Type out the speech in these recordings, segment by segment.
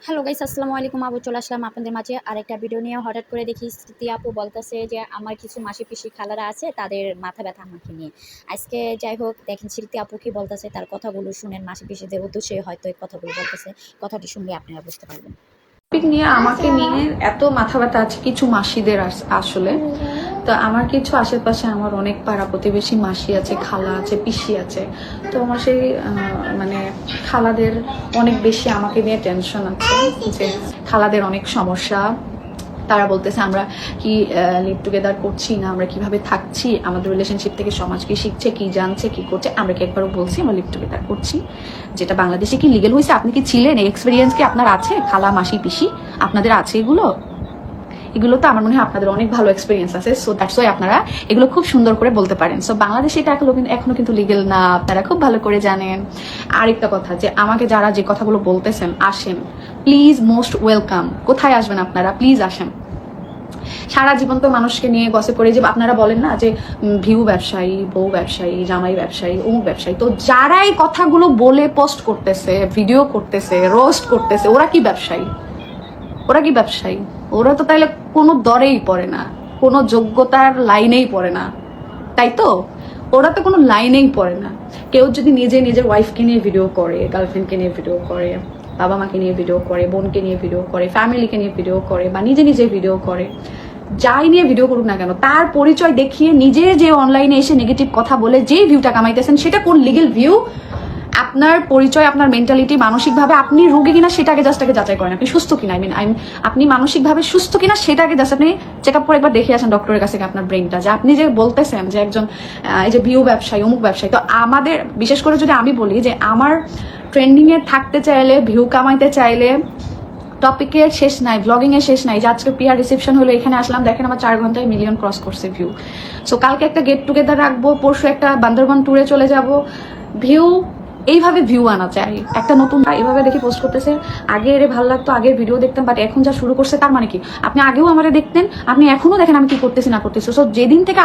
Hello guys, আসসালামু আলাইকুম। আবু চলে আসলাম আপনাদের মাঝে আরেকটা ভিডিও নিয়ে। হঠাৎ করে দেখি স্মৃতি আপু বলতেছে যে আমার কিছু মাসি পিসি খালারা আছে, তাদের মাথা ব্যথা আমাকে নিয়ে। আজকে যাই হোক, দেখেন স্মৃতি আপু কি বলতেছে, তার কথাগুলো শুনেন। মাসি পিসিদের উদ্দেশ্যে হয়তো এই কথাগুলো বলতেছে, কথাটি শুনলে আপনারা বুঝতে পারবেন। নিয়ে আমাকে নিয়ে এত মাথা ব্যথা আছে কিছু মাসিদের আসলে। তো আমার কিছু আশেপাশে আমার অনেক পাড়া প্রতিবেশী মাসি আছে, খালা আছে, পিসি আছে। তো আমার সেই মানে খালাদের অনেক বেশি আমাকে নিয়ে টেনশন আছে যে খালাদের অনেক সমস্যা। তারা বলতেছে আমরা কি লিভ টুগেদার করছি না, আমরা কিভাবে থাকছি, আমাদের রিলেশনশিপ থেকে সমাজ কি শিখছে, কি জানছে, কি করছে। আমরা কি একবারও বলছি আমরা লিভ টুগেদার করছি? যেটা বাংলাদেশে কি লিগেল হয়েছে? আপনি কি ছিলেন? এক্সপিরিয়েন্স কি আপনার আছে? খালা, মাসি, পিসি আপনাদের আছে? এগুলো তো আমার মনে হয় আপনাদের অনেক ভালো এক্সপিরিয়েন্স আছে। সো দ্যাটস ওয়াই আপনারা এগুলো খুব সুন্দর করে বলতে পারেন। সো বাংলাদেশে এটা এখনো কিন্তু লিগেল না, আপনারা খুব ভালো করে জানেন। আরেকটা কথা, যে আমাকে যারা যে কথাগুলো বলতেছেন, আসেন প্লিজ, মোস্ট ওয়েলকাম। কোথায় আসবেন আপনারা? প্লিজ আসেন। সারা জীবন তো মানুষকে নিয়ে গসিপ করে, যে আপনারা বলেন না যে ভিউ ব্যবসায়ী, বউ ব্যবসায়ী, জামাই ব্যবসায়ী, অমুক ব্যবসায়ী। তো যারা এই কথাগুলো বলে পোস্ট করতেছে, ভিডিও করতেছে, রোস্ট করতেছে, ওরা কি ব্যবসায়ী? ওরা কি ব্যবসায়ী? ওরা তো তাইলে কোনো দরেই পড়ে না, কোনো যোগ্যতার লাইনেই পড়ে না, তাই তো? ওরা তো কোনো লাইনেই পড়ে না। কেউ যদি নিজের ওয়াইফকে নিয়ে ভিডিও করে, গার্লফ্রেন্ডকে নিয়ে ভিডিও করে, বাবা মাকে নিয়ে ভিডিও করে, বোনকে নিয়ে ভিডিও করে, ফ্যামিলিকে নিয়ে ভিডিও করে, বা নিজে ভিডিও করে, যাই নিয়ে ভিডিও করুক না কেন, তার পরিচয় দেখিয়ে নিজে যে অনলাইনে এসে নেগেটিভ কথা বলে যে ভিউটা কামাইতেছেন, সেটা কোন লিগেল ভিউ? আপনার পরিচয়, আপনার মেন্টালিটি, মানসিকভাবে আপনি রোগী কিনা সেটাকে জাস্ট আগে যাচাই করেন। আপনি সুস্থ কিনা, আপনি মানসিকভাবে সুস্থ কিনা সেটাকে জাস্ট আপনি চেক আপ করে একবার দেখে আসেন ডক্টরের কাছে আপনার ব্রেনটা। যে আপনি যে বলতেছেন যে একজন এই যে ভিউ ব্যবসায়ী, অমুক ব্যবসায়ী। তো আমাদের বিশেষ করে যদি আমি বলি যে আমার ট্রেন্ডিং এ থাকতে চাইলে, ভিউ কামাইতে চাইলে, টপিকের শেষ নাই, ব্লগিং এর শেষ নাই। যে আজকে পিআর রিসেপশন হলো, এখানে আসলাম, দেখেন আমার 4 ঘন্টায় মিলিয়ন ক্রস করছে ভিউ। সো কালকে একটা গেট টুগেদার রাখবো, পরশু একটা বান্দরবান ট্যুরে চলে যাব। ভিউ, এইভাবে ভিউ আনা চাই। একটা নতুন এইভাবে দেখি পোস্ট করতেছে, আগে এর ভালো লাগতো, আগের ভিডিও দেখতাম, বাট এখন যা শুরু করছে তার মানে কি? আপনি আগেও আমারে দেখতেন, আপনি এখনো দেখেন আমি কি করতেছি না করতেছি। সো যেদিন থেকে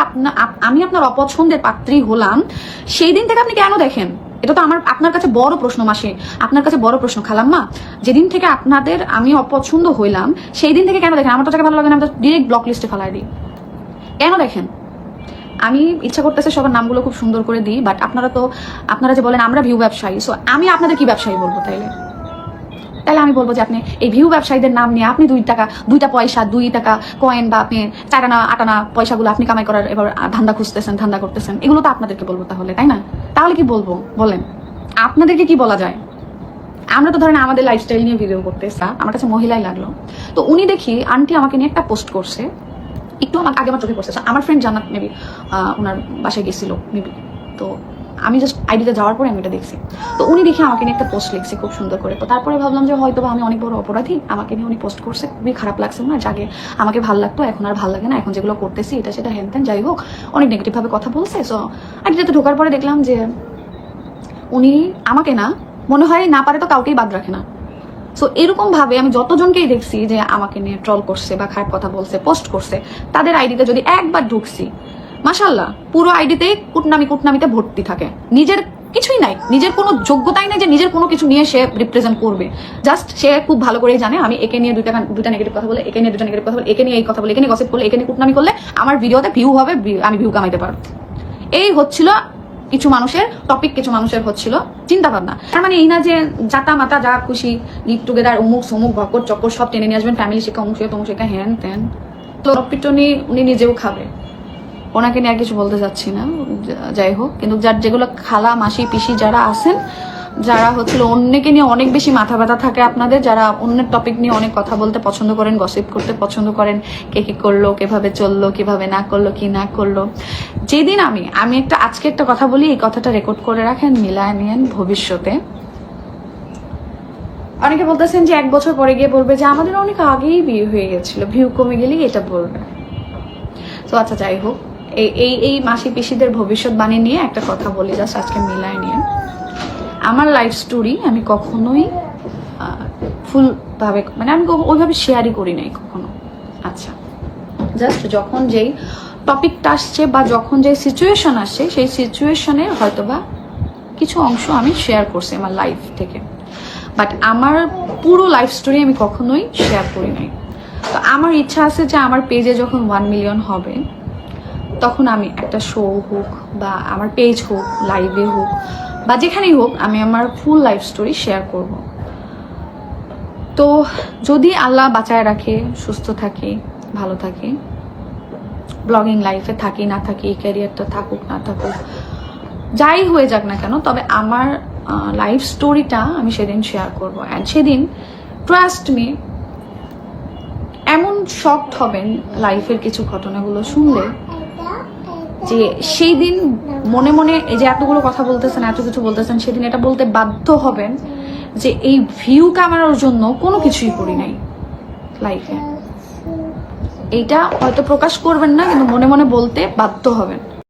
আমি আপনার অপছন্দের পাত্রী হলাম, সেই দিন থেকে আপনি কেন দেখেন? এটা তো আপনার কাছে বড় প্রশ্ন। মাসে আপনার কাছে বড় প্রশ্ন, খালাম্মা, যেদিন থেকে আপনাদের আমি অপছন্দ হইলাম, সেই দিন থেকে কেন দেখেন? আমার তো যাকে ভালো লাগে না, আমি তো ডিরেক্ট ব্লক লিস্টে ফেলাই দিই। কেন দেখেন? আমি ইচ্ছা করতেছে সবার নামগুলো খুব সুন্দর করে দিই, বাট আপনারা যে বলেন আমরা ভিউ ব্যবসায়ী, সো আমি আপনাদের কি ব্যবসায়ী বলবো? তাইলে আমি বলবো যে আপনি এই ভিউ ব্যবসায়ীদের নাম নিয়ে আপনি 2 পয়সা, 2 টাকা কয়েন, বা আপনি 4 আনা 8 আনা পয়সাগুলো আপনি কামাই করার এবার ধান্দা খুঁজতেছেন, ধান্দা করতেছেন। এগুলো তো আপনাদেরকে বলবো তাহলে, তাই না? তাহলে কি বলবো বলেন? আপনাদেরকে কি বলা যায়? আমরা তো ধরেন আমাদের লাইফস্টাইল নিয়ে ভিডিও করতেছি, আমার কাছে মহিলাই লাগলো। তো উনি দেখি আন্টি আমাকে নিয়ে একটা পোস্ট করছে, একটু আমাকে আগে আমার চোখে পড়ছে। আমার ফ্রেন্ড জান্নাত মেবি ওনার বাসায় গেছিল মেবি। তো আমি জাস্ট আইডিতে যাওয়ার পরে আমি এটা দেখছি। তো উনি দেখে আমাকে নিয়ে একটা পোস্ট লিখছে খুব সুন্দর করে। তো তারপরে ভাবলাম যে হয়তো আমি অনেক বড় অপরাধী, আমাকে নিয়ে উনি পোস্ট করছে, খুবই খারাপ লাগছে না? যাকে আমাকে ভালো লাগতো এখন আর ভালো লাগে না, এখন যেগুলো করতেছি এটা সেটা হ্যান ত্যান, যাই হোক, অনেক নেগেটিভ ভাবে কথা বলছে। সো আইডিতে ঢোকার পরে দেখলাম যে উনি আমাকে না, মনে হয় না পারে তো কাউকেই বাদ রাখে না। সো এরকম ভাবে আমি যতজনকেই দেখছি যে আমাকে নিয়ে ট্রল করছে বা খারাপ কথা বলছে, পোস্ট করছে, তাদের আইডিতে যদি একবার ঢুকছি, মাশাআল্লাহ পুরো আইডিতে কুটনামিতে ভর্তি থাকে। নিজের কিছুই নাই, নিজের কোনো যোগ্যতাই নাই যে নিজের কোনো কিছু নিয়ে সে রিপ্রেজেন্ট করবে। জাস্ট সে খুব ভালো করেই জানে আমি একে নিয়ে দুইটা নেগেটিভ কথা বলে, একে নিয়ে দুটা নেগেটিভ কথা বলে, একে নিয়ে এই কথা বলে, একে নিয়ে গসিপ করলে, একে নিয়ে কুটনামি করলে আমার ভিডিওতে ভিউ হবে, আমি ভিউ কামাইতে পারবো। এই হচ্ছিল কিছু মানুষের টপিক, কিছু মানুষের হচ্ছিল চিন্তা ভাবনা। তার মানে এই না যে জাতা মাতা যা খুশি লিভ টুগেদার, অমুক সমুক ভকর চক্কর সব টেনে নিয়ে আসবেন, ফ্যামিলি শিক্ষা, অমুক শিক্ষা, তমুক শিক্ষা, হ্যান ত্যান। তো পিটনি উনি নিজেও খাবে, ওনাকে নিয়ে আর কিছু বলতে চাচ্ছি না। যাই হোক, কিন্তু যেগুলো খালা, মাসি, পিসি যারা আছেন, যারা হচ্ছিল অন্যকে নিয়ে অনেক বেশি মাথা ব্যথা থাকে আপনাদের, যারা অন্যের টপিক নিয়ে অনেক কথা বলতে পছন্দ করেন, গসিপ করতে পছন্দ করেন, কে কি করলো, কিভাবে চললো, কিভাবে না করলো, কি না করলো। যেদিন আমি আজকে একটা কথা বলি, এই কথাটা রেকর্ড করে রাখেন, মিলায় নিয়েন ভবিষ্যতে। অনেকে বলতেছেন যে 1 বছর পরে গিয়ে বলবে যে আমাদের অনেক আগেই বিয়ে হয়ে গেছিল, ভিউ কমে গেলেই এটা বলবে। তো আচ্ছা, যাই হোক, এই মাসি পিসিদের ভবিষ্যৎবাণী নিয়ে একটা কথা বলি, জাস্ট আজকে মিলায় নিয়ে। আমার লাইফ স্টোরি আমি কখনোই ফুল ভাবে, মানে আমি ওইভাবে শেয়ারই করি নাই কখনো। আচ্ছা, জাস্ট যখন যেই টপিকটা আসছে বা যখন যে সিচুয়েশন আসছে, সেই সিচুয়েশনের হয়তোবা কিছু অংশ আমি শেয়ার করছি আমার লাইফ থেকে। বাট আমার পুরো লাইফ স্টোরি আমি কখনোই শেয়ার করি নাই। তো আমার ইচ্ছা আছে যে আমার পেজে যখন 1 মিলিয়ন হবে তখন আমি একটা শো হোক বা আমার পেজ হোক, লাইভে হোক বা যেখানেই হোক, আমি আমার ফুল লাইফ স্টোরি শেয়ার করব। তো যদি আল্লাহ বাঁচায় রাখে, সুস্থ থাকি, ভালো থাকি, ব্লগিং লাইফে থাকি না থাকি, এই ক্যারিয়ারটা থাকুক না থাকুক, যাই হয়ে যাক না কেন, তবে আমার লাইফ স্টোরিটা আমি সেদিন শেয়ার করব। অ্যান্ড সেদিন ট্রাস্ট মি এমন শকড হবেন লাইফের কিছু ঘটনাগুলো শুনলে, যে সেই দিন মনে মনে এই যে এতগুলো কথা বলতেছেন, এত কিছু বলতেছেন, সেদিন এটা বলতে বাধ্য হবেন যে এই ভিউ কামানোর জন্য কোনো কিছুই করি নাই লাইফে। এইটা হয়তো প্রকাশ করবেন না, কিন্তু মনে মনে বলতে বাধ্য হবেন।